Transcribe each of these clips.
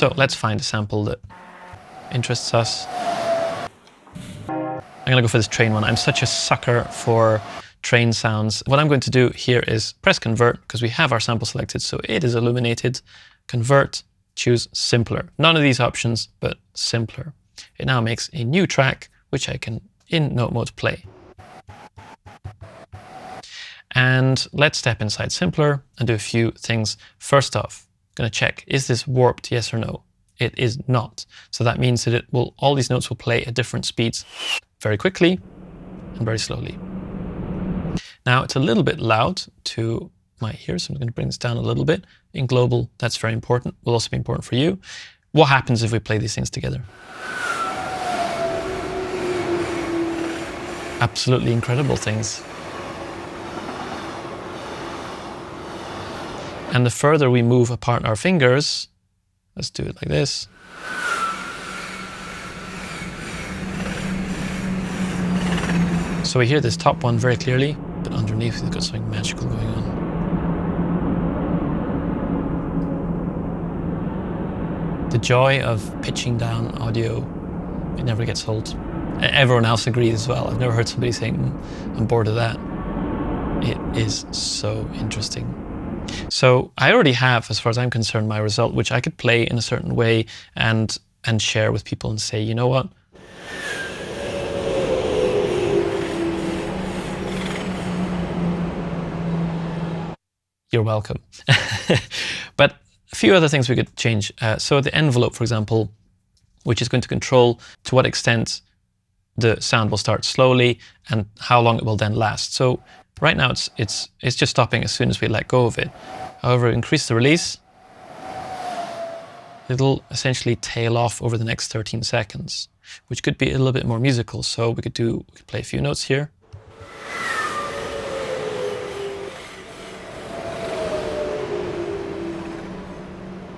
So let's find a sample that interests us. I'm gonna go for this train one. I'm such a sucker for train sounds. What I'm going to do here is press convert, because we have our sample selected, so it is illuminated. Convert, choose simpler. None of these options, but simpler. It now makes a new track, which I can, in note mode, play. And let's step inside simpler and do a few things. First off, I'm gonna check, is this warped, yes or no? It is not. So that means that all these notes will play at different speeds very quickly and very slowly. Now it's a little bit loud to my ears, so I'm going to bring this down a little bit. In global, that's very important. Will also be important for you. What happens if we play these things together? Absolutely incredible things. And the further we move apart our fingers, let's do it like this. So we hear this top one very clearly, but underneath it's got something magical going on. The joy of pitching down audio, it never gets old. Everyone else agrees as well. I've never heard somebody saying, I'm bored of that. It is so interesting. So I already have, as far as I'm concerned, my result, which I could play in a certain way and share with people and say, you know what? You're welcome. But a few other things we could change. So the envelope, for example, which is going to control to what extent the sound will start slowly and how long it will then last. So right now it's just stopping as soon as we let go of it. However, increase the release, it'll essentially tail off over the next 13 seconds, which could be a little bit more musical. So we could play a few notes here.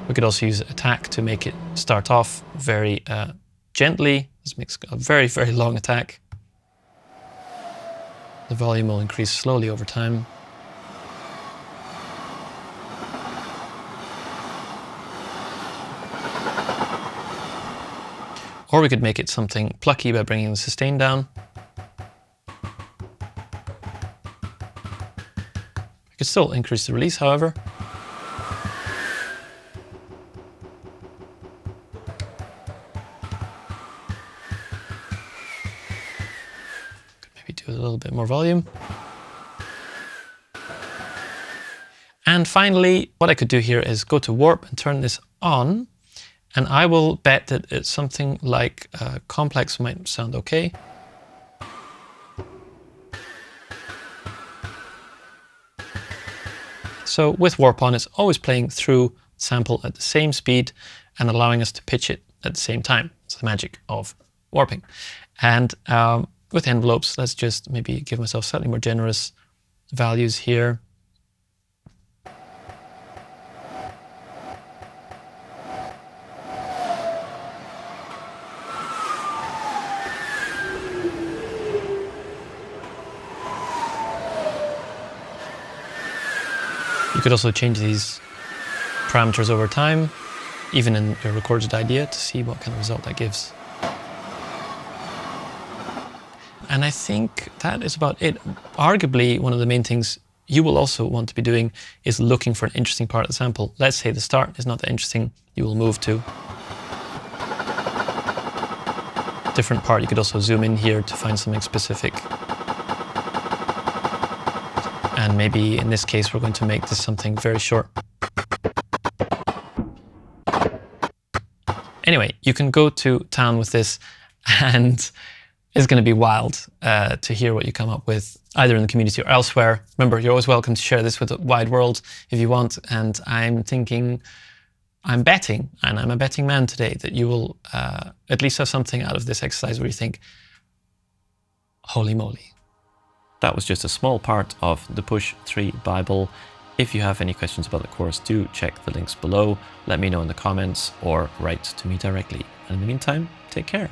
We could also use attack to make it start off very gently. This makes a very, very long attack. The volume will increase slowly over time. Or we could make it something plucky by bringing the sustain down. We could still increase the release, however. Do a little bit more volume. And finally, what I could do here is go to warp and turn this on. And I will bet that it's something like complex might sound okay. So with warp on, it's always playing through sample at the same speed and allowing us to pitch it at the same time. It's the magic of warping. And with envelopes, let's just maybe give myself slightly more generous values here. You could also change these parameters over time, even in your recorded idea, to see what kind of result that gives. And I think that is about it. Arguably, one of the main things you will also want to be doing is looking for an interesting part of the sample. Let's say the start is not that interesting, you will move to a different part. You could also zoom in here to find something specific. And maybe in this case, we're going to make this something very short. Anyway, you can go to town with this, and it's going to be wild to hear what you come up with, either in the community or elsewhere. Remember, you're always welcome to share this with the wide world if you want. And I'm betting, and I'm a betting man today, that you will at least have something out of this exercise where you think, holy moly. That was just a small part of the Push 3 Bible. If you have any questions about the course, do check the links below. Let me know in the comments or write to me directly. And in the meantime, take care.